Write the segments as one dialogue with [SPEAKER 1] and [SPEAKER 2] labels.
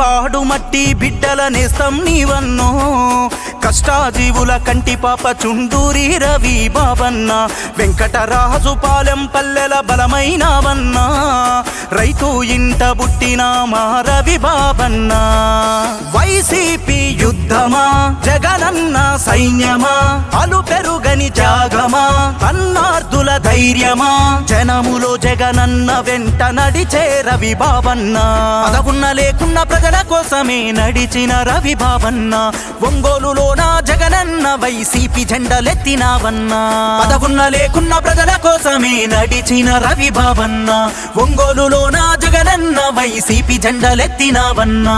[SPEAKER 1] పాడు మట్టి బిడ్డల నేస్తం నీవన్నో కష్టాజీవుల కంటి పాప చుండూరి రవి బాబన్న వెంకటరాజు పాలెం పల్లెల బలమైనవన్న రైతు ఇంట బుట్టిన మా రవి బాబన్న వైసీపీ యుద్ధమా జగనన్న సైన్యమా అలు పెరుగని త్యాగమా అన్నార్థుల ధైర్యమా జనములో జగనన్న వెంట నడిచే రవి బాబన్న పదవున్న లేకున్న ప్రజల కోసమే నడిచిన రవి బాబన్న ఒంగోలులోన జగనన్న వైసీపీ జెండలెత్తినావన్నా పదవున్న లేకున్న ప్రజల కోసమే నడిచిన రవి బాబన్న ఒంగోలులోన జగనన్న వైసీపీ జెండలెత్తినావన్నా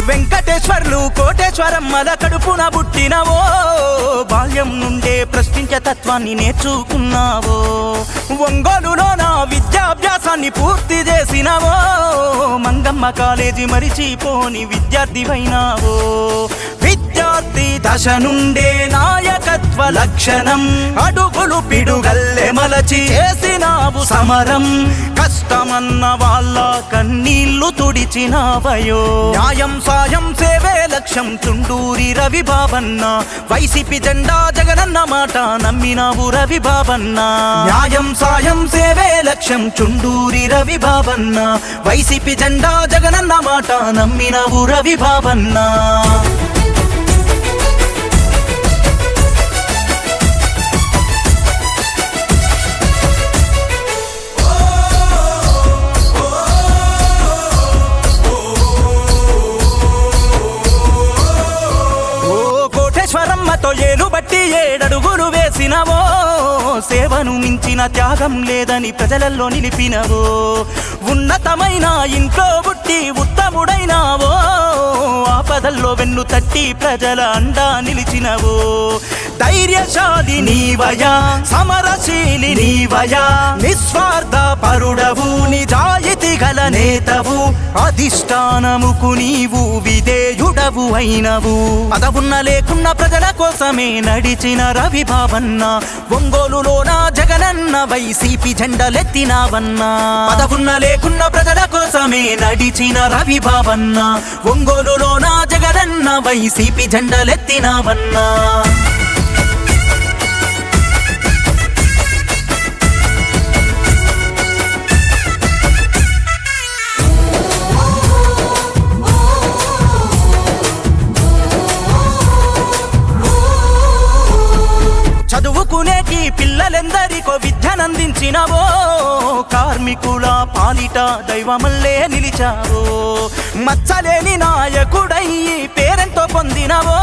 [SPEAKER 1] వెంకటేశ్వర్లు కోటేశ్వరమ్మల కడుపున పుట్టినవో బాల్యం నుండే ప్రశ్నించే తత్వాన్ని నేర్చుకున్నావో ఒంగోలులో నా విద్యాభ్యాసాన్ని పూర్తి చేసినవో మంగమ్మ కాలేజీ మరిచిపోని విద్యార్థివైనావో విద్యార్థి దశ నుండే నాయకత్వ లక్షణం అడుగులు పిడుగల్లె మలచి చేసినావు సమరం కష్టమన్న వాళ్ళ కన్నీళ్లు తుడిచినావయో న్యాయం సాయం సేవే లక్ష్యం చుండూరి రవి బాబన్న వైసీపీ జెండా జగనన్న మాట నమ్మినావు రవి బాబన్న న్యాయం సాయం సేవే లక్ష్యం చుండూరి రవి బాబన్న వైసీపీ జెండా జగనన్న మాట నమ్మినావు రవి బాబన్న కోటేశ్వరమ్మతో ఏలు బట్టి 7 అడుగులు వేసినవో సేవను మించిన త్యాగం లేదని ప్రజలలో నిలిపినవో ఉన్నతమైన ఇంట్లో పుట్టి ఉత్తముడైనావో ఆపదల్లో వెన్ను తట్టి ప్రజల అండా నిలిచినవో ధైర్యశాలి నీవయా సమరశీలి నీవయా నిస్వార్థ పరుడవు నిజాయితీ గల నేతవు అధిష్టానముకు నీవు విధేయుడవు అయినవు పదవున్న లేకున్న ప్రజల కోసమే నడిచిన రవి బాబన్న ఒంగోలులోన జగనన్న వైసీపీ జెండలెత్తినావన్నా పదవున్న లేకున్న ప్రజల కోసమే నడిచిన రవి బాబన్న ఒంగోలులోన జగనన్న వైసీపీ జెండలెత్తినావన్నా చదువుకునేకి పిల్లలెందరికో విద్యనందించినవో కార్మికుల పాలిట దైవమల్లే నిలిచావో మచ్చలేని నాయకుడయ్యి పేరెంతో పొందినవో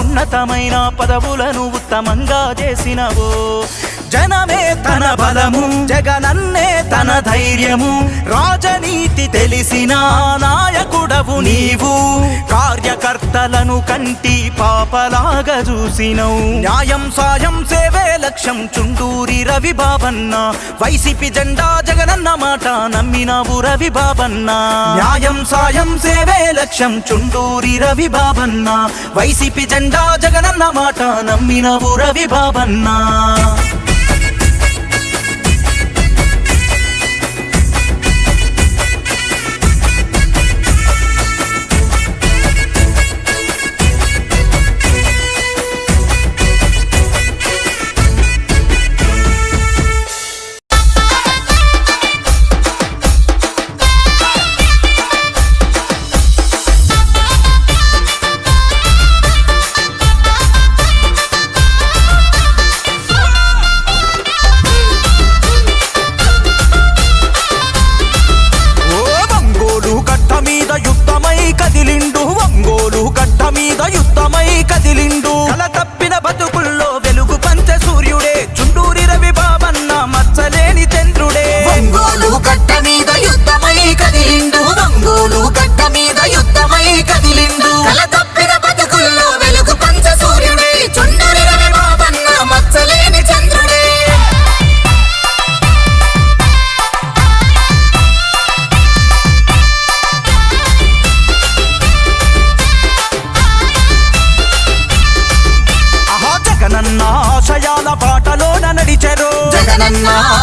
[SPEAKER 1] ఉన్నతమైన పదవులను ఉత్తమంగా చేసినవో జనమే తన బలము జగనన్నే తన ధైర్యము రాజనీతి తెలిసిన నాయకుడవు నీవు కార్యకర్తలను కంటి పాపలాగా చూసినవు న్యాయం సాయం సేవే లక్ష్యం చుండూరి రవి బాబన్న వైసీపీ జెండా జగనన్న మాట నమ్మినావు రవి బాబన్న న్యాయం సాయం సేవే లక్ష్యం చుండూరి రవి బాబన్న వైసీపీ జెండా జగనన్న మాట నమ్మినావు రవి బాబన్న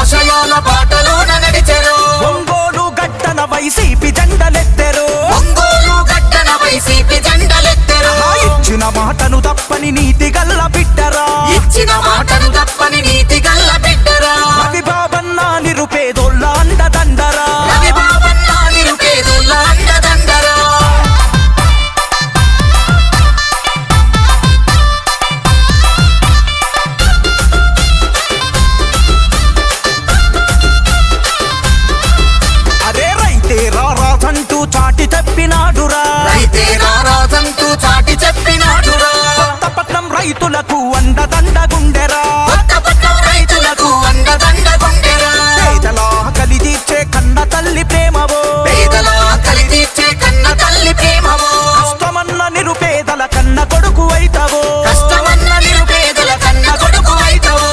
[SPEAKER 2] ఆశయాల బాటలోన నడిచెరో
[SPEAKER 1] ఒంగోలు గడ్డన వైసీపీ జెండలెత్తెరో
[SPEAKER 2] ఒంగోలు గడ్డన వైసీపీ జెండలెత్తెరో
[SPEAKER 1] ఇచ్చిన మాటను తప్పని నీతి గల్ల బిడ్డరా
[SPEAKER 2] ఇచ్చిన మాటను తప్పని నీతి గల్ల బిడ్డరా
[SPEAKER 1] రవి బాబన్న నిరుపేదోళ్ళ అండదండరా
[SPEAKER 2] రవి బాబన్న నిరుపేదోళ్ళ అండదండరా
[SPEAKER 1] అరే రైతే రారాజంటూ చాటి చెప్పినాడురా
[SPEAKER 2] రైతే రారాజంటూ చాటి చెప్పినాడురా
[SPEAKER 1] కొత్తపట్నం రైతులకు అండదండగుండెరా
[SPEAKER 2] కొత్తపట్నం రైతులకు అండదండగుండెరా
[SPEAKER 1] పేదల ఆకలి తీర్చే కన్న తల్లి ప్రేమవో
[SPEAKER 2] పేదల ఆకలి తీర్చే కన్న తల్లి ప్రేమవో
[SPEAKER 1] కష్టమన్న నిరుపేదల కన్న కొడుకు అయితవో
[SPEAKER 2] కష్టమన్న నిరుపేదల కన్న కొడుకు అయితవో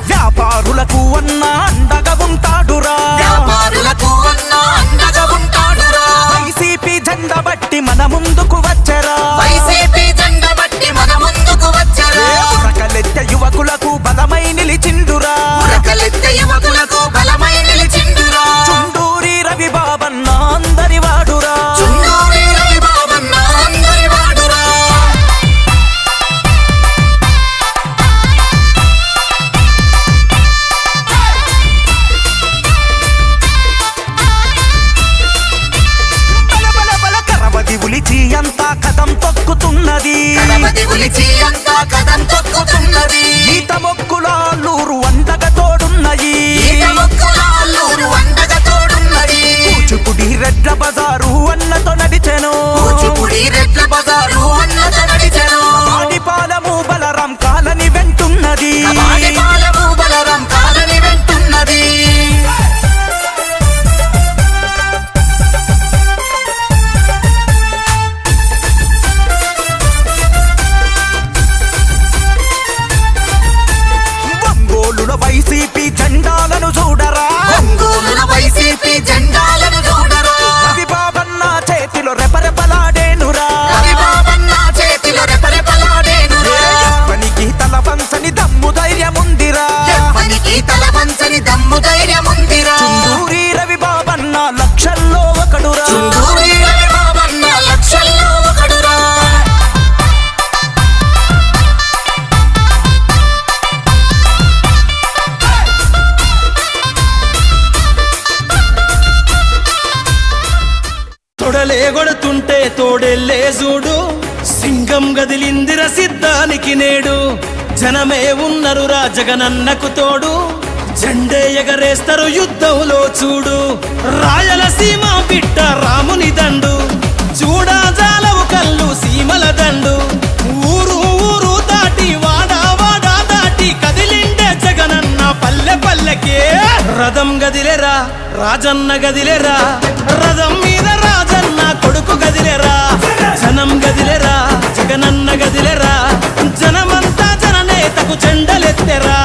[SPEAKER 1] వ్యాపారులకు అన్న అండగా ఉంటాడురా
[SPEAKER 2] వ్యాపారులకు అన్న అండగా ఉంటాడురా
[SPEAKER 1] వైసీపీ జెండా బట్టి మన ముందుకు వచ్చరా
[SPEAKER 2] వైసీపీ జెండా బట్టి మన ముందుకు వచ్చరా
[SPEAKER 1] ఉరకలెత్తే యువకులకు బలమై నిలిచిండురా
[SPEAKER 2] ఉరకలెత్తే యువకులకు బలమై నిలిచిండురా
[SPEAKER 1] చుండూరి రవి బాబన్న అందరి వాడురా
[SPEAKER 2] చుండూరి రవి బాబన్న అందరి వాడురా
[SPEAKER 1] బల బల బల కరవది ఉలిచి అంతా కదం తొక్కుతున్నది
[SPEAKER 2] గణపతి ఉలిచి అంతా కదం తొక్కుతున్నది
[SPEAKER 1] ఈత మొక్కులాల్లూరు అండగా తోడున్నయి
[SPEAKER 2] ఈత మొక్కులాల్లూరు అండగా తోడున్నది
[SPEAKER 1] కూచిపుడి రెడ్ల బజారు అన్నతో నడిచెను
[SPEAKER 2] కూచిపూడి రెడ్ల బజారు అన్నత నడిచెను
[SPEAKER 1] ఆడిపాలము బలరాం కాలని వెంటున్నది
[SPEAKER 2] కబాడి పాలము బలరాం కాలని వెంటున్నది
[SPEAKER 1] ఒంగోలుల వైసీపీ జెండాలను చూడరా
[SPEAKER 2] ఒంగోలుల వైసీపీ జెండాలను చూడరా
[SPEAKER 1] రవి బాబన్న చేతిలో రెపరెపలాడేనురా
[SPEAKER 2] రవి బాబన్న చేతిలో రెపరెపలాడేనురా
[SPEAKER 1] పనికి తల వంచని దమ్ము ధైర్యముందిరా
[SPEAKER 2] ఎవ్వనికి తల వంచని దమ్ము ధైర్యముందిరా
[SPEAKER 1] చుండూరి రవి బాబన్న లక్షల్లో ఒకడురా
[SPEAKER 2] చుండూరి రవి బాబన్న లక్షల్లో ఒకడురా
[SPEAKER 3] తొడలే కొడుతుంటే తోడెల్లే చూడు సింగం గదిలిందిర సిద్ధానికి నేడు జనమే ఉన్నరురా జగనన్నకు తోడు జెండే ఎగరేస్తారు యుద్ధంలో చూడు రాయలసీమ బిడ్డ రాముని దండు చూడా జాలవు కళ్ళు సీమల దండు ఊరు ఊరు దాటి వాడా వాడా దాటి కదిలిండే జగనన్న పల్లె పల్లెకే రథం గదిలేరా రాజన్న గదిలేరా రథం మీద రాజన్న కొడుకు గదిలేరా జనం గదిలేరా జగనన్న గదిలేరా జనమంతా జననేతకు చెండలెత్తెరా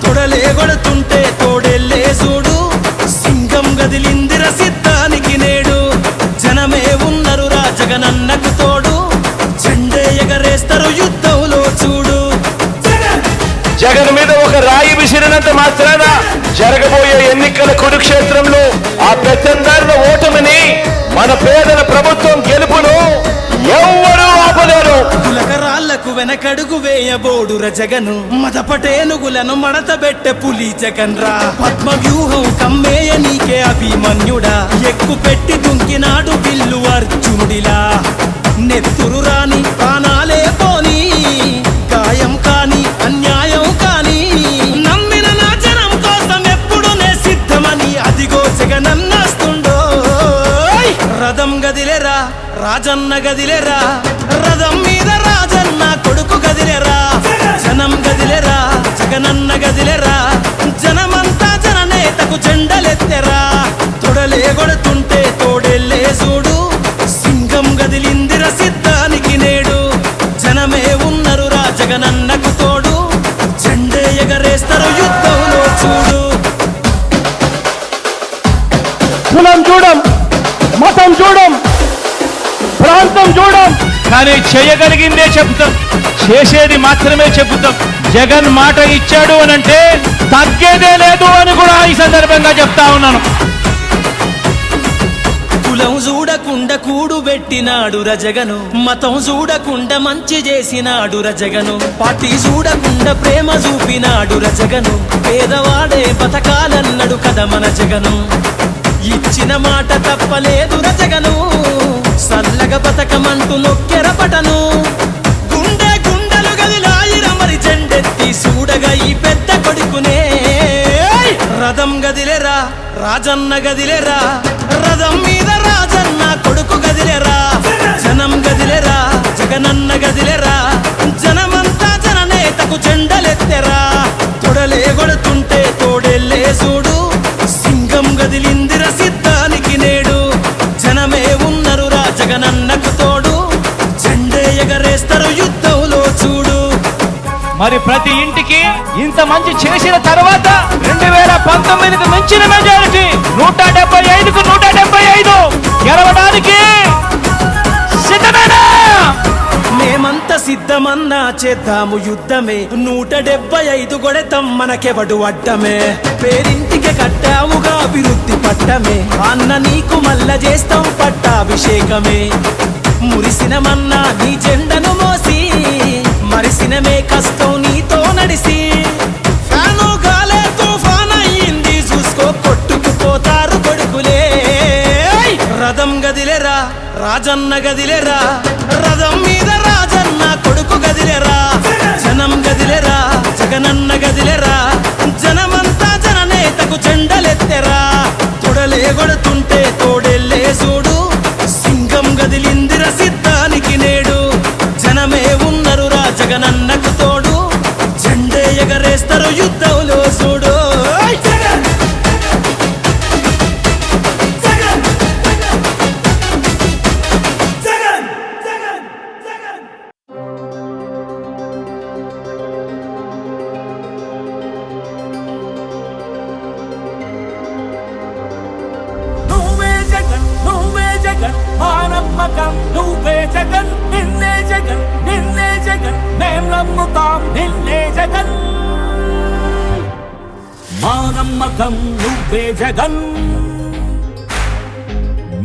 [SPEAKER 3] తొడలే కొడుతుంటే తోడెల్లే చూడు సింగం గదిలిందిర సిద్ధానికి నేడు జనమే ఉన్నరురా జగనన్నకు తోడు జెండే ఎగరేస్తారు యుద్ధంలో చూడు
[SPEAKER 4] జగన్ మీద ఒక రాయి విసిరినంత మాత్రాన జరగబోయే ఎన్నికల కురుక్షేత్రంలో ఆ పెత్తందారుల ఓటమిని మన పేదల ప్రభుత్వం గెలుపును ఎవ్వరూ ఆపలేరు.
[SPEAKER 3] గులకరాళ్లకు వెనకడుగు వేయబోడుర జగను మదపటేనుగులను మడతబెట్టె పులి జగన్ రా పద్మ వ్యూహం కమ్మేయ నీకే అభిమన్యుడా ఎక్కు పెట్టి దుంకినాడు బిల్లు అర్జునుడిలా నెత్తురు రాని ప్రాణాలే పోని గాయం కాని అన్యాయం కాని నమ్మిన నా జనం కోసం ఎప్పుడు నే సిద్ధమని అదిగో జగనన్నస్తుండో రథం గదిలేరా రాజన్న గదిలేరా రథం మీద రాజన్న కొడుకు గదిలేరా జనం గదిలేరా జగనన్న గదిలేరా జనమంతా జననేతకు జెండలెత్తెరా తొడలే కొడుతుంటే తోడెల్లే చూడు సింగం గదిలిందిర సిద్ధానికి నేడు జనమే ఉన్నరురా జగనన్నకు తోడు జెండే ఎగరేస్తారు యుద్ధంలో చూడు
[SPEAKER 4] కులం చూడం, మతం చూడం, ప్రాంతం చూడం, కానీ చేయగలిగిందే చెబుతాం, చేసేది మాత్రమే చెబుతాం. జగన్ మాట ఇచ్చాడు అనంటే తగ్గేదే లేదు అని కూడా ఈ సందర్భంగా చెప్తా ఉన్నాను.
[SPEAKER 3] కులం చూడకుండా కూడు పెట్టినాడు రజగను, మతం చూడకుండా మంచి చేసినాడు రజగను, పార్టీ చూడకుండా ప్రేమ చూపినాడు రజగను, పేదవాడే బతకాలన్నాడు కదా మన జగను. ఇచ్చిన మాట తప్పలేదు రజగను, సల్లగా బతకమంటూ నొక్కెర పటను. గుండె గుండెలు గదిలాయిర మరి జెండెత్తి చూడగా ఈ పెద్ద కొడుకునే. రథం గదిలేరా రాజన్న గదిలేరా, రథం మీద రాజన్న కొడుకు గదిలేరా, జనం గదిలేరా జగనన్న గదిలేరా, జనమంతా జననేతకు జెండలెత్తెరా. తొడలే కొడుతుంటే తోడెల్లే చూడు, సింగం గదిలిందిర సిద్ధానికి నేడు. జనమే ఉన్నరురా జగనన్నకు తోడు, జెండే ఎగరేస్తారు యుద్ధంలో చూడు.
[SPEAKER 4] మరి ప్రతి ఇంటికి ఇంత మంచి చేసిన తర్వాత 2019కు మించిన మెజారిటీ 175కు 175 గెలవడానికి సిద్ధమేనా?
[SPEAKER 3] మేమంతా సిద్ధమన్నా చేద్దాము యుద్ధమే, 175 కొడతాం మనకెవడు అడ్డమే. పేరింటికి కట్టాముగా అభివృద్ధి పట్టమే, అన్న నీకు మల్ల చేస్తాం పట్టాభిషేకమే. మురిసినమన్నా నీ జెండను మోసి, మరిసినమే కష్టం నీతో నడిసి. ఫ్యాను గాలే తుఫాన్ అయ్యింది చూసుకో, కొట్టుకుపోతారు కొడుకులే. రథం గదిలేరా రాజన్న గదిలేరా, రథం మీద రాజన్న కొడుకు గదిలేరా, జనం గదిలేరా జగనన్న గదిలేరా, జనమంతా జననేతకు జెండలెత్తెరా. తొడలే కొడుతుంటే తోడెల్లే చూడు, సింగం గదిలిందిర సిద్ధానికి నేడు. జనమే ఉన్నరురా జగనన్నకు తోడు, జెండే ఎగరేస్తారు యుద్ధంలో చూడు.
[SPEAKER 2] నువ్వే జగన్ నువ్వే జగన్ మా నమ్మకం, నువ్వే జగన్ నిన్నే జగన్ నిన్నే జగన్ మేం నమ్ముతాం నిన్నే జగన్. మా నమ్మకం నువ్వే జగన్,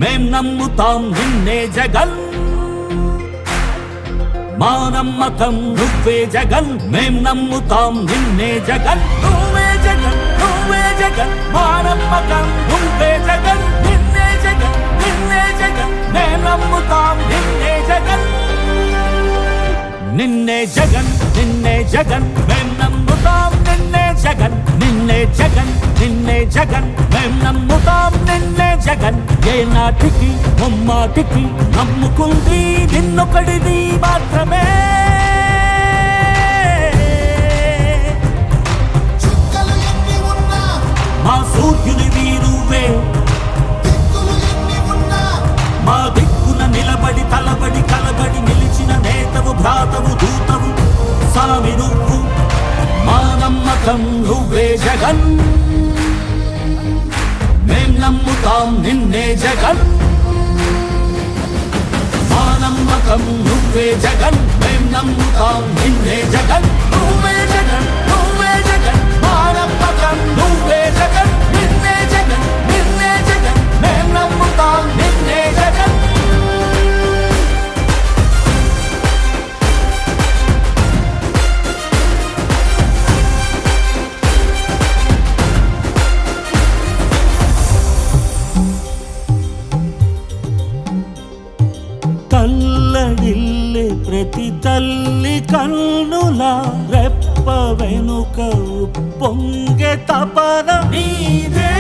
[SPEAKER 2] మేం నమ్ముతాం నిన్నే జగన్. మా నమ్మకం నువ్వే జగన్, మేం నమ్ముతాం నిన్నే జగన్. నువ్వే జగన్ నువ్వే జగన్ మా నమ్మకం, నువ్వే జగన్ నిన్నే జగన్ నిన్నే జగన్ మేం నమ్ముతాం నిన్నే జగన్. నిన్నే జగన్ నిన్నే జగన్ మేం నమ్ముతాం నిన్నే జగన్ నిన్నే జగన్ నిన్నే జగన్ మేం నమ్ముతాం నిన్నే జగన్. ఏ నాటికి ముమ్మాటికి నమ్ముకుంది నిన్నొకడిది మాత్రమే. మా సూర్యునివి నువ్వే, మా దిక్కున నిలబడి తలబడి కలబడి నిలిచిన నేతవు భ్రాతవు దూతవు సామి నువ్వు. మా నమ్మకం నువ్వే జగన్, మేం నమ్ముతాం నిన్నే జగన్. మా నమ్మకం నువ్వే జగన్, మేం నమ్ముతాం నిన్నే జగన్. నువ్వే జగన్ నువ్వే జగన్ మా నమ్మకం, నువ్వే జగన్ నిన్నే జగన్ నిన్నే జగన్ మేం నమ్ముతాం నిన్నే జగన్. తల్లడిల్లే ప్రతి తల్లి కన్నుల రెప్ప వెనుక పొంగే తపన నీదే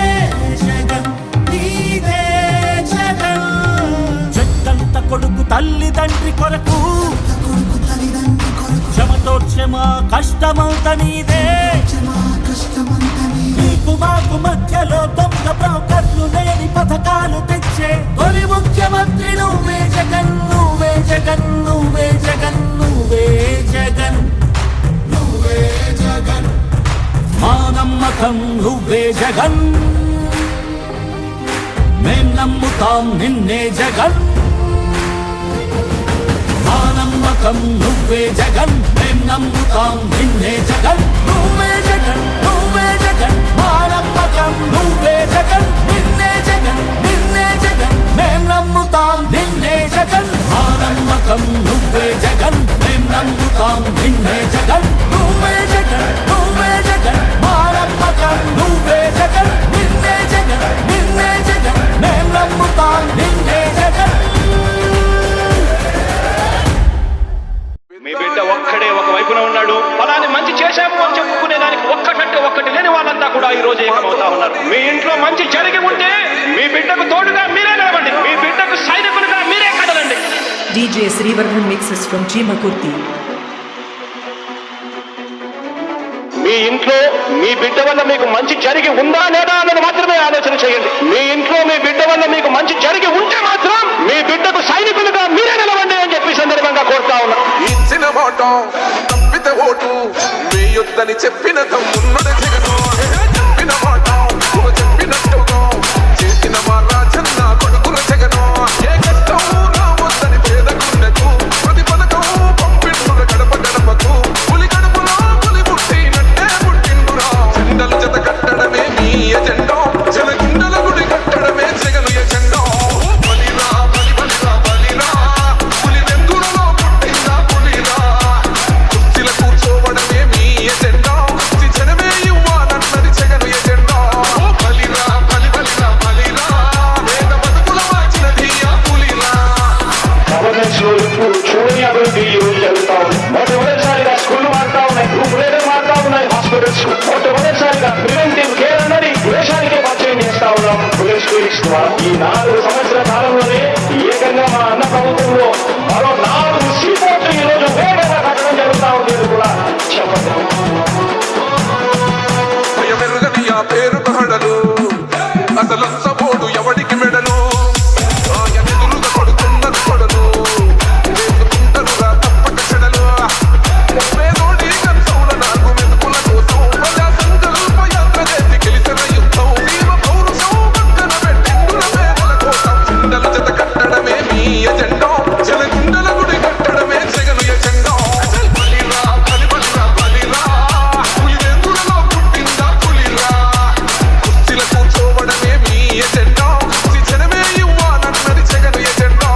[SPEAKER 2] జగన్ నీదే జగన్. చెట్టంత కొడుకు తల్లిదండ్రి కొరకు, క్షమతో క్షమ కష్టమంత నీదే. నీకు మాకు మధ్యలో దొంగ బ్రోకర్లు లేని పథకాలు తెచ్చే తొలి ముఖ్యమంత్రి నువ్వే జగన్ నువ్వే జగన్ నువ్వే జగన్ నువ్వే జగన్ నువ్వే జగన్. మా నమ్మకం నువ్వే జగన్, మేం నమ్ముతాం నిన్నే జగన్ మా నమ్మకం నువ్వే జగన్ మేం నమ్ముతాం నిన్నే జగన్ నువ్వే జగన్ నువ్వే జగన్ మా నమ్మకం నువ్వే జగన్ నిన్నే జగన్ నిన్నే జగన్ మేం నమ్ముతాం నిన్నే జగన్ మా నమ్మకం నువ్వే జగన్ మేం నమ్ముతాం నిన్నే జగన్ నువ్వే జగన్ నువ్వే జగన్ మా నమ్మకం నువ్వే జగన్ నిన్నే జగన్ నిన్నే జగన్ మేం నమ్ముతాం నిన్నే జగన్
[SPEAKER 5] మీ బిడ్డ ఒక్కడే ఒక వైపున ఉన్నాడు. ఫలాన్ని మంచి చేశాము అని చెప్పుకునే దానికి ఒక్కటంటే ఒక్కటి లేని వాళ్ళంతా కూడా ఈ రోజు ఏకమవుతా ఉన్నారు. మీ ఇంట్లో మంచి జరిగి ఉంటే మీ బిడ్డకు తోడుగా మీరే నిలవండి, మీ బిడ్డకు సైనికులుగా మీరే కదలండి.
[SPEAKER 6] DJ Srivarman mixes from Chimakurti.
[SPEAKER 5] మీ ఇంట్లో మీ బిడ్డ వల్ల మీకు మంచి జరిగి ఉందా లేదా అన్నది మాత్రమే ఆలోచన చేయండి. మీ ఇంట్లో మీ బిడ్డ వల్ల మీకు మంచి జరిగి ఉంటే మాత్రం మీ బిడ్డకు సైనికులుగా మీరే నిలవండి అని చెప్పి సందర్భంగా కోరుతా ఉన్నా.
[SPEAKER 7] ఇచ్చిన మాట తప్పితే ఓటు మీ యుద్ధని చెప్పిన తమ్మున్నది జగను చెప్పిన మాట చెప్పినట్టుగా చేసిన మా రాజన్న కొడుకుల జగను ఏ కష్టం రావద్దని పేద గుండెకు ప్రతి పథకం పంపిండుర గడప గడపకు పులి గడపలో పులి పుట్టినట్టే పుట్టిండురా జెండలు జత కట్టడమే మీ ఎజెండా జనగుండల గుడి కట్టడమే జగను ఎజెండా బలిరా బలి బలిరా బలిరా పులి వెందులలో పుట్టిందా పులిరా కుర్చీల కూర్చోవడమే మీ ఎజెండా జనమే ఇవ్వాలన్నది జగను ఎజెండా బలిరా బలి బలిరా బలిరా వేద బతుకుల మార్చినది ఆ పులిరా
[SPEAKER 5] గవర్నెన్స్ లో ఇప్పుడు చూడని అభివృద్ధి ఈ రోజు జరుగుతా ఉంది. మొట్టమొదటిసారిగా స్కూళ్లు మారుతా ఉన్నాయి, గ్రూప్ లీడర్ మారుతా ఉన్నాయి, హాస్పిటల్స్ మొట్టమొదటిసారిగా ప్రివెంటివ్ కేర్ అన్నది దేశానికే పరిచయం చేస్తా ఉన్నాం పోలీస్ క్లినిక్స్ ద్వారా. ఈ 4 సంవత్సరాల కాలంలోనే ఏకంగా మా అన్న ప్రభుత్వంలో మరో 4 సీపోర్ట్లు ఈ రోజు వేగంగా కట్టడం జరుగుతా ఉంది. ఇది కూడా చెప్పండి.
[SPEAKER 7] భయమెరుగని ఆ పేరు కహడలు అసలు సపోడు ఎవడికి మెడలు ఆయన ఎదురుగా కొడుతున్నది కొడలు వేసుకుంటారుగా తప్పక చెడలు పేదోడి కంచౌల నాకు మెతుకుల కోసం ప్రజా సంకల్ప యాత్ర చేసి గెలిచిన యుద్ధం జీవ పౌరుషం పక్కన పెట్టిండుల పేదల కోసం జెండల జత కట్టడమే మీ ఎజెండా జనగుండల గుడి కట్టడమే జగను ఎజెండా బలిరా బలి బలిరా బలిరా పులి వెందులలో పుట్టిందా పులిరా కుర్చీల కూర్చోవడమే మీ ఎజెండా జనమే ఇవ్వాలన్నది జగను ఎజెండా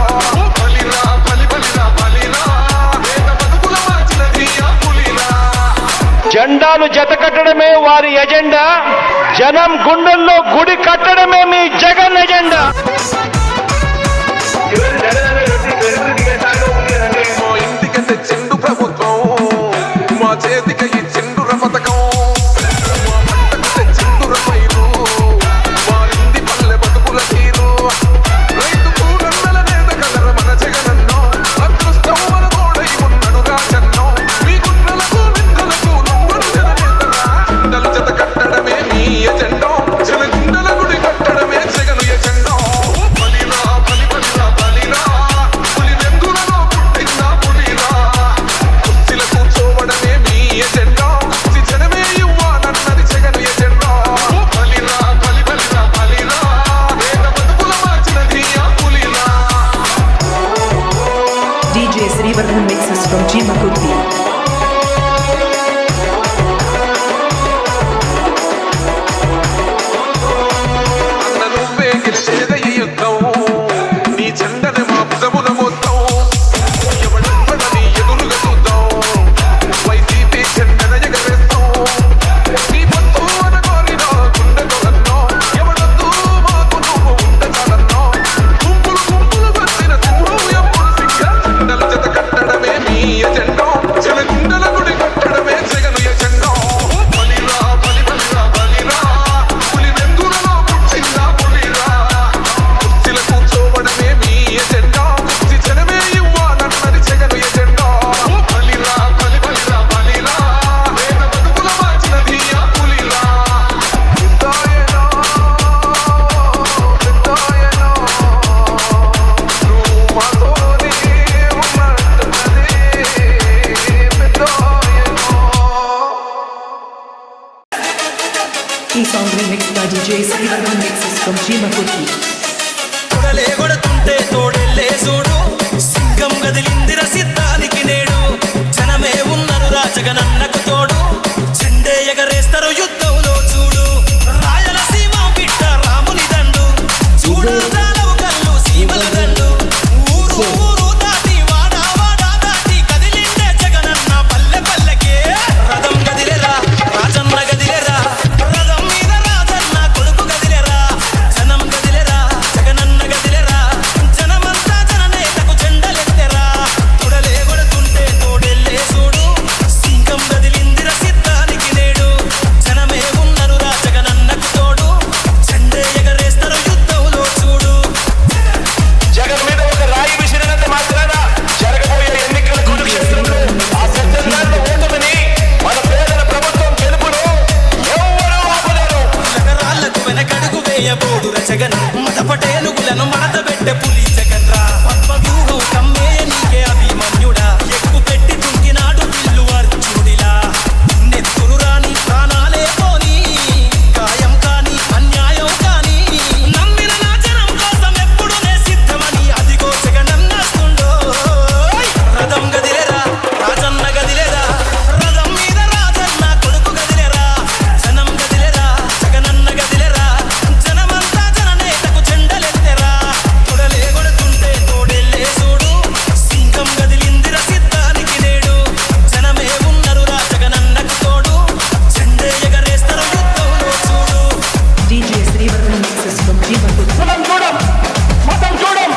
[SPEAKER 7] బలిరా బలి బలిరా బలిరా వేద బతుకుల మార్చినది ఆ పులిరా
[SPEAKER 5] జెండాలు జత కట్టడమే వారి ఎజెండా, జనం గుండెల్లో గుడి కట్టడమే మీ జగన్ ఎజెండా.
[SPEAKER 7] మా ఇంటికి తెచ్చిండు ప్రభుత్వం మా చేతికి ఇచ్చిండుర పథకం మా పంటకు తెచ్చిండుర పైరు మా ఇంటి పల్లె బతుకుల తీరు రైతుకు నన్నల నేత కలర మన జగనన్నో అదృష్టం మన తోడై ఉన్నడు రాజన్నో మీ గుండెలకు నిందలకు నొంగడు జననేతరా జెండలు జత కట్టడమే మీ ఎజెండా జనగుండల గుడి కట్టడమే జగను ఎజెండా బలిరా బలి బలిరా బలిరా పులి వెందులలో పుట్టిందా పులిరా కుర్చీల కూర్చోవడమే మీ ఎజెండా జనమే ఇవ్వాలన్నది జగను ఎజెండా బలిరా బలి బలిరా బలిరా వేద బతుకుల మార్చినది ఆ పులిరా
[SPEAKER 6] DJ Srivarman mixes from Chimakurti.
[SPEAKER 7] అన్న నువ్వే గెలిచేదే ఈ యుద్ధం నీ జెండని మా భుజముల మొత్తం ఎవడెవ్వడని ఎదురుగా చూద్దాం వైసీపీ జెండన ఎగరేస్తాం నీ పొత్తు అనగోరినా గుండెతో అన్నో ఎవడొద్దు మాకు నువ్వు ఉండ చాలన్నో గుంపులు గుంపులు వచ్చిన సింహం ఎప్పుడు సింగ జెండలు జత కట్టడమే మీ ఎజెండా జనగుండల గుడి కట్టడమే జగను ఎజెండా బలిరా బలి బలిరా బలిరా పులి వెందులలో పుట్టిందా పులిరా కుర్చీల కూర్చోవడమే మీ ఎజెండా జనమే ఇవ్వాలన్నది జగను ఎజెండా బలిరా బలి బలిరా బలిరా వేద బతుకుల మార్చినది ఆ పులిరా పెద్దాయనా పెద్దాయనా నువ్వు మాతోనే ఉన్నట్టున్నదే పెద్దాయనా.
[SPEAKER 6] The song remixed by DJ Srivarman mixes from Chimakurti.
[SPEAKER 3] తొడలే కొడుతుంటే తోడెల్లే చూడు సింగం గదిలిందిర సిద్ధానికి నేడు జనమే ఉన్నరు రాజగనన్నకు తోడు చెండే ఎగరేస్తారు యుద్ధంలో చూడు రాయలసీమ బిడ్డ రాముని దండు చూడాలవు కళ్ళు సీమల దండు ఊరు ఊరు దాటి వాడా వాడా దాటి కదిలిండే జగనన్న పల్లె పల్లెకే రథం గదిలేరా రాజన్న గదిలేరా రథం మీద రాజన్న కొడుకు గదిలేరా జనం గదిలేరా జగనన్న గదిలేరా జనమంతా జననేతకు జెండలెత్తెరా తొడలే కొడుతుంటే తోడెల్లే చూడు సింగం గదిలిందిర సిద్ధానికి నేడు జనమే ఉన్నరు రా జగనన్నకు తోడు జెండే ఎగరేస్తారు యుద్ధంలో చూడు
[SPEAKER 5] జగన్ మీద ఒక రాయి విసిరినంత మాత్రాన జరగబోయే ఎన్నికల కురుక్షేత్రంలో ఆ సెప్టెంబర్లో ఓటమిని మన పేదల ప్రభుత్వం గెలుపును ఎవరూ ఆపలేరు.
[SPEAKER 3] నగరాలకు వెనకడుగు వేయబోడు రచగన్ మత పటేలుగులను మడత పెట్టే పులి జగన్ రా పద్మవ్యూహం కమ్మే నీకే అభిమన్యుడా ఎక్కు పెట్టి తుంకినాడు పిల్లు అర్జునుడిలా నెత్తురు రాని ప్రాణాలే పోని గాయం కాని అన్యాయం కాని నమ్మిన నా జనం కోసం ఎప్పుడు నే సిద్ధమని అదిగో జగనన్నస్తుండో రథం గదిలేరా రాజన్న గదిలేరా రథం మీద రాజన్న కొడుకు గదిలేరా జనం గదిలేరా జగనన్న గదిలేరా జనమంతా జననేతకు జెండలెత్తెరా తొడలే కొడుతుంటే తోడెల్లే చూడు సింగం గదిలిందిర సిద్ధానికి నేడు జనమే ఉన్నరు రా జగనన్నకు తోడు జెండే ఎగరేస్తారు యుద్ధంలో చూడు
[SPEAKER 6] DJ Srivarman mixes from Jimakurti.
[SPEAKER 4] కులం చూడం, మతం చూడం,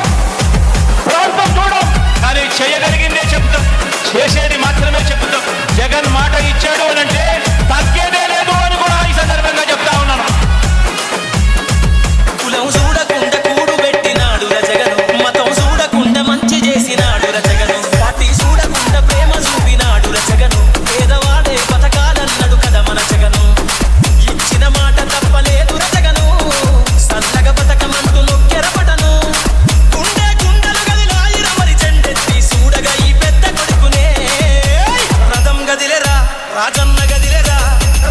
[SPEAKER 4] ప్రాంతం చూడం, కానీ చేయగలిగిందే చెప్తాం, చేసేది మాత్రమే చెప్తాం. జగన్ మాట ఇచ్చాడు అనంటే తగ్గేదే లేదు అని కూడా ఈ సందర్భంగా చెప్తా ఉన్నాను.
[SPEAKER 3] కులం చూడకుండా కూడు పెట్టినాడు రజగను మతం చూడకుండా మంచి చేసినాడు రజగను పార్టీ చూడకుండా ప్రేమ చూపినాడు రజగను పేదవాడే బతకాలన్నాడు కదా మన జగను ఇచ్చిన మాట తప్పలేదు రజగను సల్లగా బతకమంటూ నొక్కెరపటను గుండె గుండెలు గదిలాయిర మరి చెండెత్తి చూడగా ఈ పెద్ద కొడుకునే రథం గదిలేరా రాజన్న గదిలేరా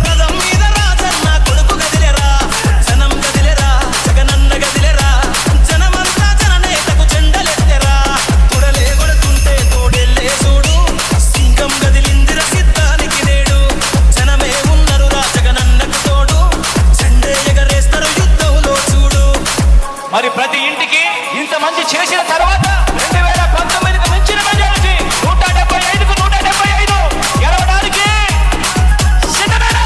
[SPEAKER 3] రథం మీద రాజన్న కొడుకు గదిలేరా జనం గదిలేరా జగనన్న గదిలేరా జనమంతా జననేతకు జెండలెత్తెరా తొడలే కొడుతుంటే తోడెల్లే చూడు సింగం గదిలిందిర సిద్ధానికి నేడు జనమే ఉన్నరు రా జగనన్నకు తోడు జెండే ఎగరేస్తారు యుద్ధంలో చూడు
[SPEAKER 4] మరి ప్రతి ఇంటికి ఇంత మంది చేసిన తర్వాత 2019కి మించిన మెజారిటీ 175కు 175 గెలవడానికి సిద్ధమేనా?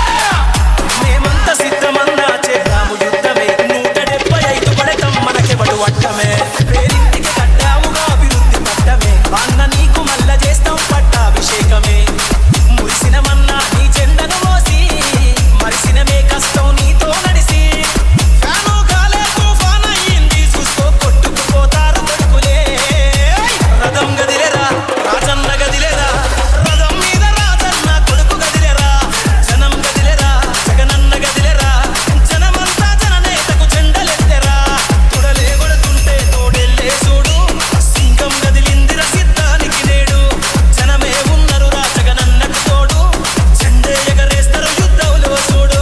[SPEAKER 3] మేమంతా సిద్ధమన్నా చేద్దాము యుద్ధమే 175 పడతాం మనకెవడు అడ్డమే పేరింటికి కట్టావుగా అభివృద్ధి పట్టమే అన్న నీకు మల్ల చేస్తాం పట్టాభిషేకమే మురిసినమన్నా నీ జెండను మోసి మరిసినమే కష్టం నీతో నడిసి ఫ్యాను గాలే తుఫాన్ అయ్యింది చూసుకో కొట్టుకుపోతారు కొడుకులే రథం గదిలేరా రాజన్న గదిలేరా రథం మీద రాజన్న కొడుకు గదిలేరా జనం గదిలేరా జగనన్న గదిలేరా జనమంతా జననేతకు జెండలెత్తెరా తొడలే కొడుతుంటే తోడెల్లే చూడు సింగం గదిలిందిర సిద్ధానికి నేడు జనమే ఉన్నరు రా జగనన్నకు తోడు జెండే ఎగరేస్తారు యుద్ధంలో చూడు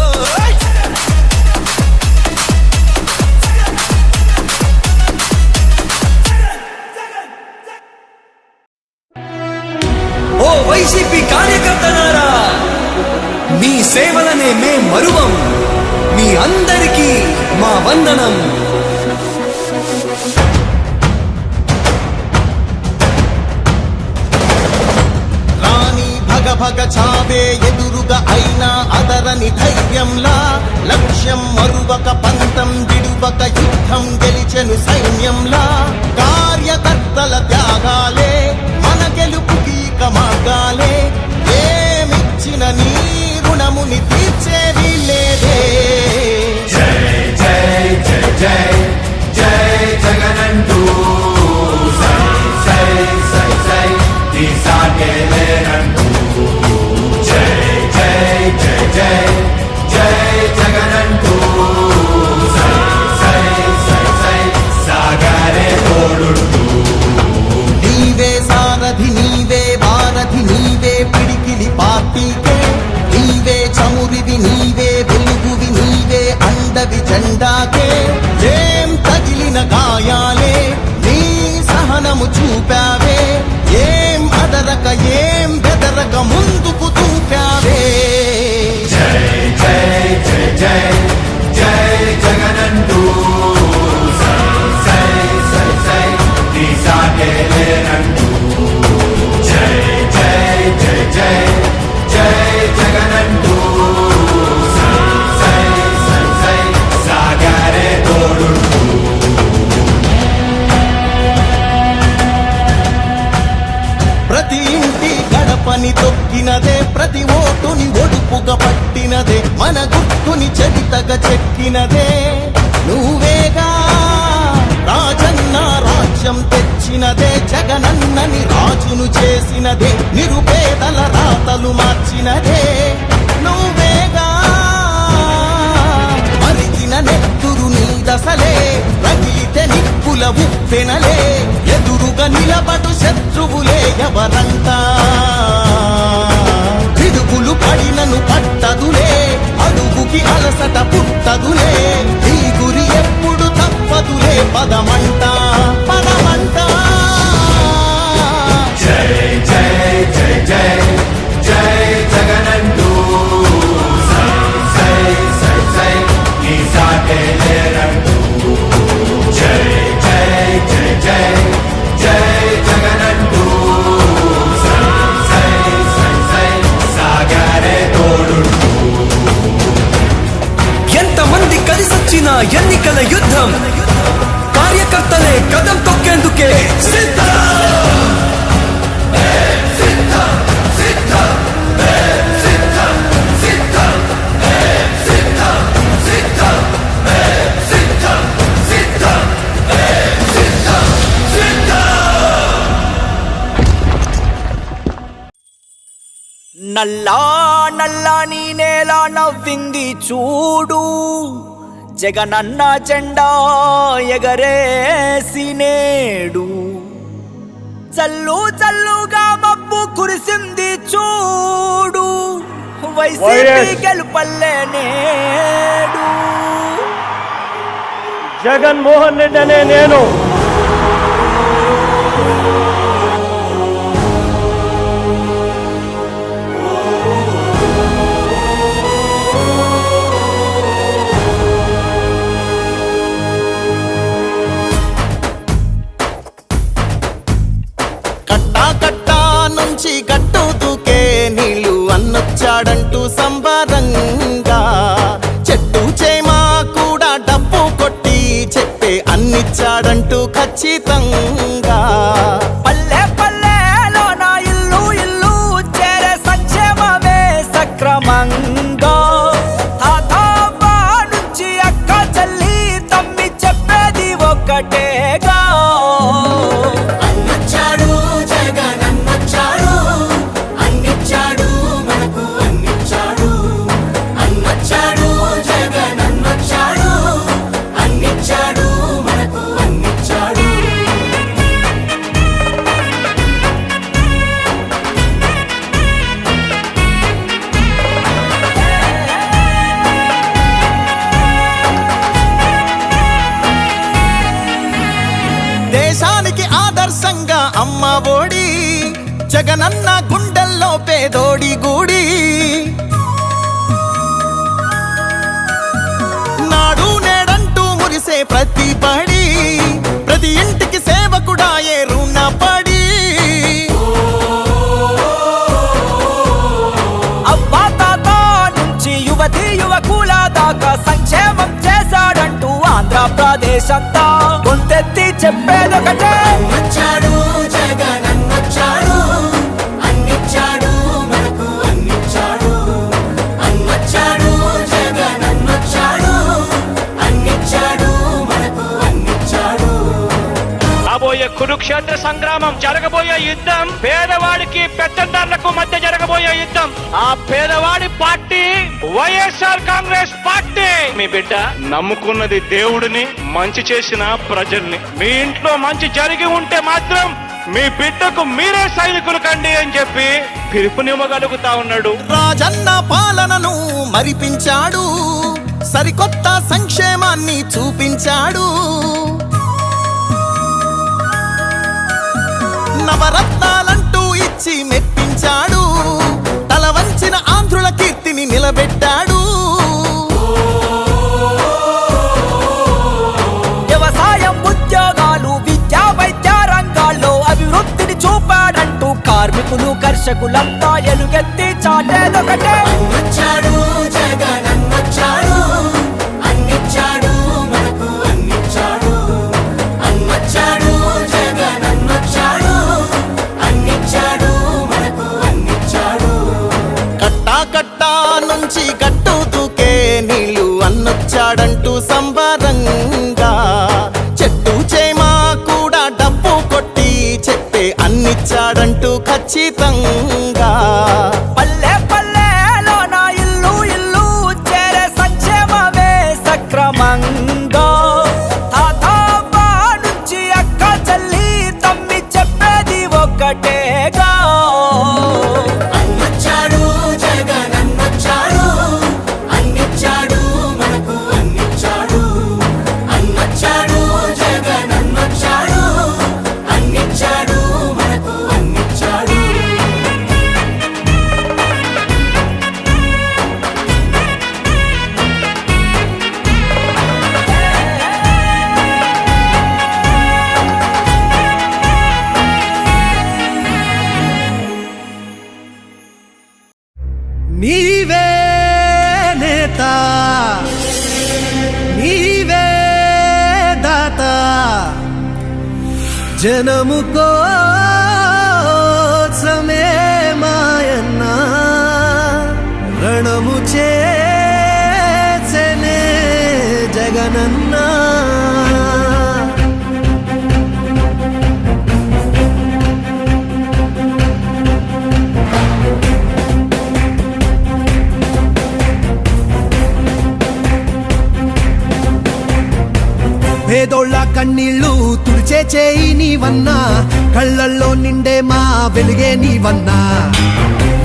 [SPEAKER 8] ఓ వైసీపీ కార్యకర్తలారా మీ సేవలనే మే మరువం మీ అందరికీ మా వందనం
[SPEAKER 9] రాణి భగ భగ చావే ఎదురుగా అయినా అదరని ధైర్యంలా లక్ష్యం మరువక పంతం విడువక యుద్ధం గెలిచెను సైన్యంలా కార్యకర్తల త్యాగాలే మన గెలుపుకి మార్గాలే ఏమిచ్చిన నీ రుణముని తీర్చేది లేదే నీవే సారథి నీవే వారధి నీవే పిడికిలి పార్టీకే నీవే చమురివి నీవే వెలుగువి నీవే అండవి జెండాకే ఏం తగిలిన గాయాలే వెలుగుగా చెక్కినదే నువ్వేగా రాజన్న రాజ్యం తెచ్చినదే జగనన్నని రాజును చేసినదే నిరుపేదల రాతలు మార్చినదే నువ్వేగా మరిగిన నెత్తురు నీ దశలే రగిలితే నిప్పుల ఉప్పెనలే ఎదురుగా నిలబడు శత్రువులే ఎవరంతా పిడుగులు పడినను పట్టదులే అడుగుకి అలసట పుట్టదులే ఈ గురి ఎప్పుడు తప్పదులే పదమంట పదమంట
[SPEAKER 8] జై జై జై జై జై జగనంటూ సై సై సై సై నీ సాటే లేరంటూ జై జై జై జై జై జగనంటూ సై సై సై సై సాగరే తోడుంటూ ఎంతమంది కలిసొచ్చిన ఎన్నికల యుద్ధం కార్యకర్తలే కదం తొక్కేందుకే సిద్ధం
[SPEAKER 3] నల్లా నల్లాని నేల నవ్వింది చూడు జగనన్న జెండా ఎగరేసి నేడు చల్లు చల్లుగా మబ్బు కురిసింది చూడు వైసీపీ గెలుపల్లే నేడు
[SPEAKER 4] జగన్మోహన్ రెడ్డి అనే నేను
[SPEAKER 9] గట్టు దూకే నీళ్ళు అన్నొచ్చాడంటూ సంబరంగా చెట్టు చేమా కూడా డబ్బు కొట్టి చెప్పే అన్నిచ్చాడంటూ ఖచ్చితంగా
[SPEAKER 3] పల్లె పల్లెలో నా ఇల్లు ఇల్లు చేరే సంక్షేమమే సక్రమంగా తాతవ్వ నుంచి అక్క చెల్లి తమ్మి చెప్పేది ఒక్కటేగా
[SPEAKER 9] దేశానికి ఆదర్శంగా అమ్మ ఒడి జగనన్న గుండెల్లో పేదోడి గుడి నాడు నేడంటూ మురిసే ప్రతి పడి ప్రతి ఇంటికి సేవకుడాయే రుణపడి
[SPEAKER 3] అవ్వా తాత నుంచి యువతి యువకుల దాకా సంక్షేమం చేశాడంటూ ఆంధ్రప్రదేశ్ అంతా గొంతెత్తి చెప్పేదొకటే
[SPEAKER 8] వచ్చాడు జగనన్నొచ్చాడు అన్నిచ్చాడు మనకు అన్నిచ్చాడు అన్నొచ్చాడు జగనన్నొచ్చాడు అన్నిచ్చాడు మనకు అన్నిచ్చాడు
[SPEAKER 4] రాబోయే కురుక్షేత్ర సంగ్రామం జరగబోయే యుద్ధం పేదవాడికి పెత్తందారులకు మధ్య జరగబోయే యుద్ధం ఆ పేదవాడి పార్టీ వైఎస్ఆర్ కాంగ్రెస్ పార్టీ మీ బిడ్డ నమ్ముకున్నది దేవుడిని మంచి చేసిన ప్రజల్ని మీ ఇంట్లో మంచి జరిగి ఉంటే మాత్రం మీ బిడ్డకు మీరే సైనికులు కండి అని చెప్పి పిలుపునివ్వగలుగుతా ఉన్నాడు
[SPEAKER 9] రాజన్న పాలనను మరిపించాడు సరికొత్త సంక్షేమాన్ని చూపించాడు నవరత్నాలంటూ ఇచ్చి మెప్పించాడు తల వంచిన ఆంధ్రుల కీర్తిని నిలబెట్టాడు
[SPEAKER 3] వ్యవసాయం ఉద్యోగాలు విద్యా వైద్య రంగాల్లో అభివృద్ధిని చూపాడంటూ కార్మికులు కర్షకులంతా ఎలుగెత్తి చాటేదొకటే
[SPEAKER 8] వచ్చాడు జగనన్నొచ్చాడు అన్నిచ్చాడు మనకు అన్నిచ్చాడు అన్నొచ్చాడు జగనన్నొచ్చాడు అన్నిచ్చాడు మనకు అన్నిచ్చాడు
[SPEAKER 9] కట్టా కట్టా నుంచి గట్టు దూకే నీళ్ళు అన్నొచ్చాడు
[SPEAKER 8] మంగో తాతా నుంచి అక్క చెల్లి తమ్మి చెప్పేది ఒక్కటేగా అన్నొచ్చాడు జగన్ అన్నొచ్చాడు అన్నిచ్చాడు మనకు అన్నిచ్చాడు అన్నొచ్చాడు జగన్ అన్నొచ్చాడు అన్నిచ్చాడు మనకు అన్నిచ్చాడు
[SPEAKER 1] నీవే నేత నీవే దాత జనము కోసమే మాయన్న రణము చేసెనే జగనన్నా పేదోళ్ళ కన్నీళ్ళు తుడిచే చేయి నీవన్నా కళ్ళల్లో నిండే మా వెలుగే నీవన్నా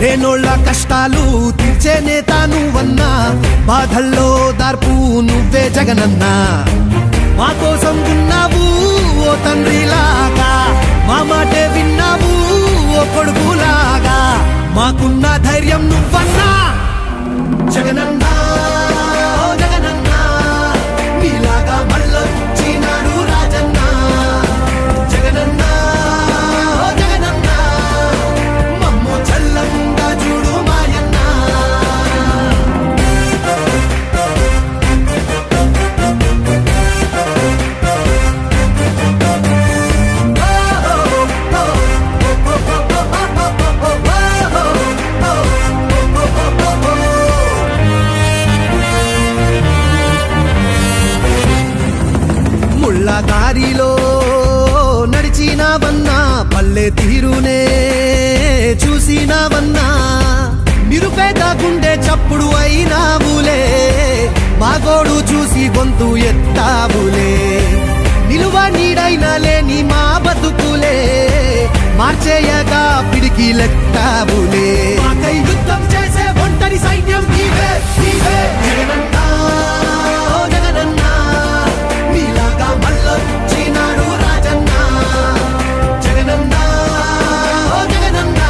[SPEAKER 1] లేనోళ్ళ కష్టాలు తీర్చే నేత నువ్వన్నా బాధల్లో దార్పు నువ్వే జగనన్నా మా కోసం ఉన్నావు ఓ తండ్రిలాగా మా మాటే విన్నావు ఓ కొడుకులాగా మాకున్న ధైర్యం నువ్వన్నా జగనన్నా ఓ జగనన్నా నీలాగా మళ్ళొచ్చినాడు రాజన్న జగనన్నా ఓ జగనన్నా మమ్ము చల్లంగా చూడు మాయన్న ముళ్ళ దారిలో నడిచినావన్నా పల్లె తీరునే చూసినావన్నా నిరుపేద గుండె చప్పుడు అయినావులే మాగోడు చూసి గొంతు ఎత్తావులే నిలువ నీడైనా లేని మా బతుకులే మార్చేయగా పిడికి లెక్కావులే మాకై యుద్ధం చేసే ఒంటరి సైన్యం నీవే నీవే జగనన్నా ఓ జగనన్నా నీలాగా మళ్ళొచ్చినాడు రాజన్న జగనన్నా ఓ జగనన్నా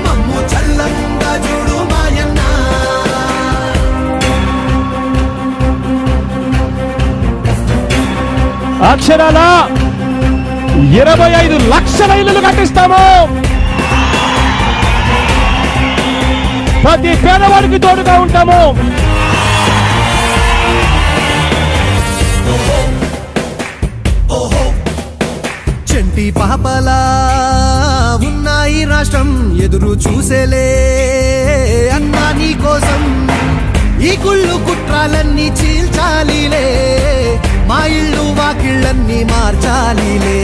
[SPEAKER 1] మమ్ము చల్లంగా చూడు మాయన్న
[SPEAKER 4] అక్షరాల 25 లక్షల ఇల్లులు కట్టిస్తాము. ప్రతి పేదవాడికి తోడుగా ఉంటాము.
[SPEAKER 1] చంటి పాపలా ఉన్నాయి రాష్ట్రం ఎదురు చూసేలే అన్నా నీ కోసం ఈ కుళ్ళు కుట్రాలన్నీ చీల్చాలిలే మా ఇళ్ళు వాకిళ్ళన్నీ మార్చాలిలే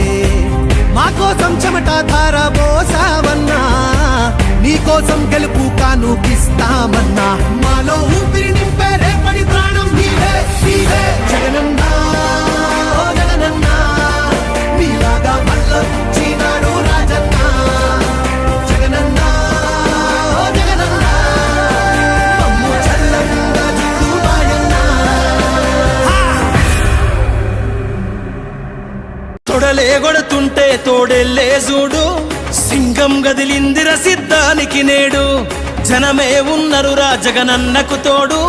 [SPEAKER 1] మా కోసం చెమట ధార పోసావన్నా నీ కోసం గెలుపు కానుకిస్తామన్నా మాలో ఊపిరి నింపే రేపటి ప్రాణం నీవే నీవే జగనన్నా ఓ జగనన్నా నీలాగా మళ్ళొచ్చినాడు రాజన్న జగనన్నా ఓ జగనన్నా మమ్ము చల్లంగా చూడు మాయన్న
[SPEAKER 3] తొడలే కొడుతుంటే తోడెల్లే చూడు సింగం గదిలిందిర సిద్ధానికి నేడు జనమే ఉన్నరురా జగనన్నకు తోడు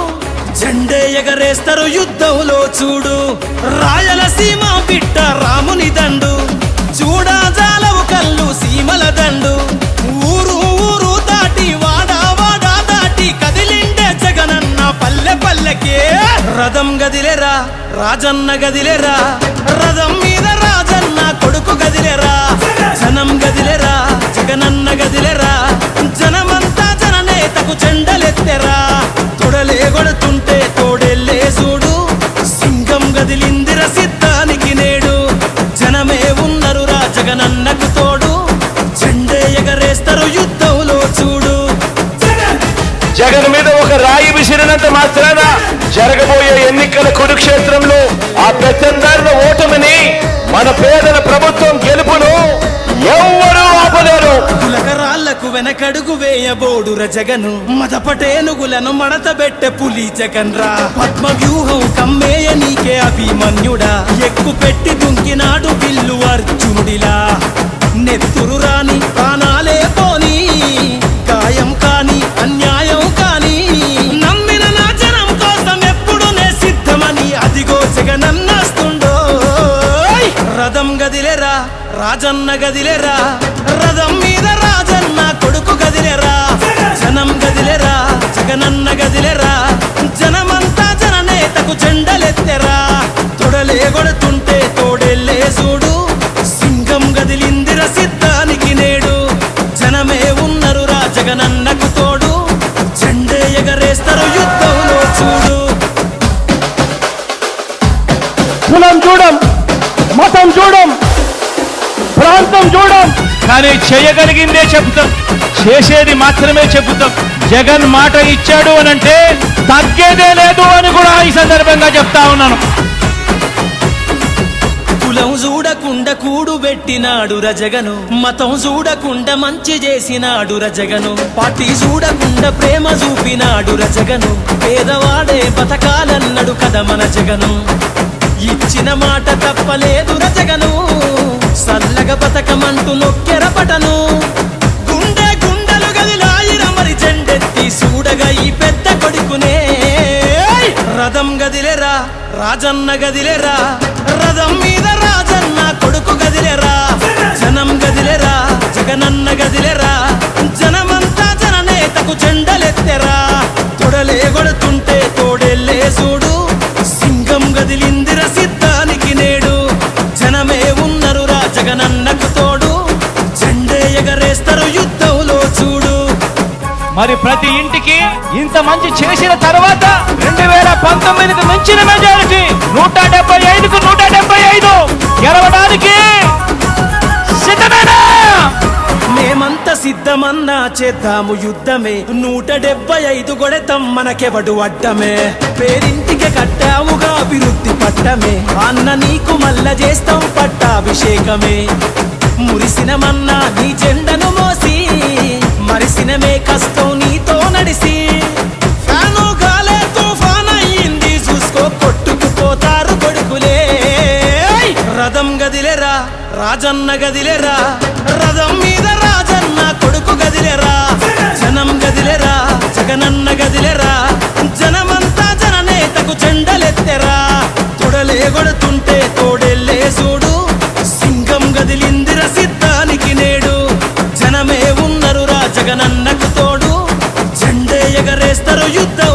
[SPEAKER 3] జెండే ఎగరేస్తారు యుద్ధంలో చూడు రాయలసీమ బిడ్డ రాముని దండు చూడా జాలవు కళ్ళు సీమల దండు ఊరు ఊరు దాటి వాడా వాడా దాటి కదిలిండే జగనన్న పల్లె పల్లెకే రథం గదిలేరా రాజన్న గదిలేరా రథం మీద రాజన్న కొడుకు గదిలేరా జనం గదిలేరా జగనన్న గదిలేరా జనమంతా జననేతకు చెండలెత్తెరా తొడలే కొడుతుంటే తోడెల్లే చూడు సింగం గదిలిందిర సిద్ధానికి నేడు జనమే ఉన్నరురా జగనన్నకు తోడు జెండే ఎగరేస్తారు యుద్ధంలో చూడు
[SPEAKER 4] జగన్ మీద ఒక రాయి విసిరినంత మాత్రాన జరగబోయే ఎన్నికల
[SPEAKER 3] వెనకడుగు వేయబోడుర జగను మదపటేనుగులను మడతబెట్టె పులి జగన్ రా పద్మ వ్యూహం కమ్మేయ నీకే అభిమన్యుడా ఎక్కు పెట్టి దుంకినాడు బిల్లు అర్జునుడిలా నెత్తురు రాని ప్రాణాలే పోని గాయం కాని అన్యాయం కాని నమ్మిన నా జనం కోసం ఎప్పుడు నే సిద్ధమని అదిగో జగనన్నస్తుండో రథం గదిలేరా రాజన్న గదిలేరా రథం మీద రాజన్న కొడుకు గదిలేరా జనం గదిలేరా జగనన్న గదిలేరా జనమంతా జననేతకు జెండలెత్తెరా తొడలే కొడుతుంటే తోడెల్లే చూడు సింగం గదిలిందిర సిద్ధానికి నేడు జనమే ఉన్నరు రా జగనన్నకు తోడు జెండే ఎగరేస్తారు యుద్ధంలో చూడు
[SPEAKER 4] కులం చూడం మతం చూడం ప్రాంతం చూడం కానీ చేయగలిగిందే చెప్తాం చేసేది మాత్రమే చెబుతాం జగన్ మాట ఇచ్చాడు అనంటే తగ్గేదే లేదు అని కూడా ఈ సందర్భంగా చెప్తా ఉన్నాను
[SPEAKER 3] కులం చూడకుండా కూడు పెట్టినాడు రజగను మతం చూడకుండా మంచి చేసినాడు రజగను పార్టీ చూడకుండా ప్రేమ చూపినాడు రజగను పేదవాడే బతకాలన్నాడు కదా మన జగను ఇచ్చిన మాట తప్పలేదు రజగను సల్లగా బతకమంటూ నొక్కెర పటను గుండె గుండెలు గదిలాయిర మరి జెండెత్తి చూడగా ఈ పెద్ద కొడుకునే రథం గదిలేరా రాజన్న గదిలేరా రథం మీద రాజన్న కొడుకు గదిలేరా జనం గదిలేరా జగనన్న గదిలేరా జనమంతా జననేతకు జెండలెత్తెరా తొడలే కొడుతుంటే తోడెల్లే చూడు సింగం గదిలిందిర సిద్ధానికి నేడు జనమే ఉన్నరు రా జగనన్నకు తోడు జెండే ఎగరేస్తారు యుద్ధంలో చూడు
[SPEAKER 4] మరి ప్రతి ఇంటికి ఇంత మంచి చేసిన తర్వాత 2019కు మించిన మెజారిటీ 175కు 175 గెలవడానికి సిద్ధమేనా
[SPEAKER 3] మేమంతా సిద్ధమన్నా చేద్దాము యుద్ధమే 175 కొడతాం మనకెవడు అడ్డమే పేరింటికి కట్టావుగా అభివృద్ధి పట్టమే అన్న నీకు మల్ల చేస్తాం పట్టాభిషేకమే మురిసినమన్నా నీ జెండను మోసి మరిసినమే కష్టం నీతో నడిసి ఫ్యాను గాలే తుఫాన్ అయ్యింది చూసుకో కొట్టుకుపోతారు కొడుకులే రథం గదిలేరా రాజన్న గదిలేరా రథం మీద రాజన్న కొడుకు గదిలేరా జనం గదిలేరా జగనన్న గదిలేరా జనమంతా జననేతకు జెండలెత్తెరా తొడలే కొడుతుంటే తోడెల్లే చూడు సింగం గదిలిందిర సిద్ధానికి నేడు జనమే ఉన్నరు రా జగనన్నకు తోడు జెండే ఎగరేస్తారు యుద్ధం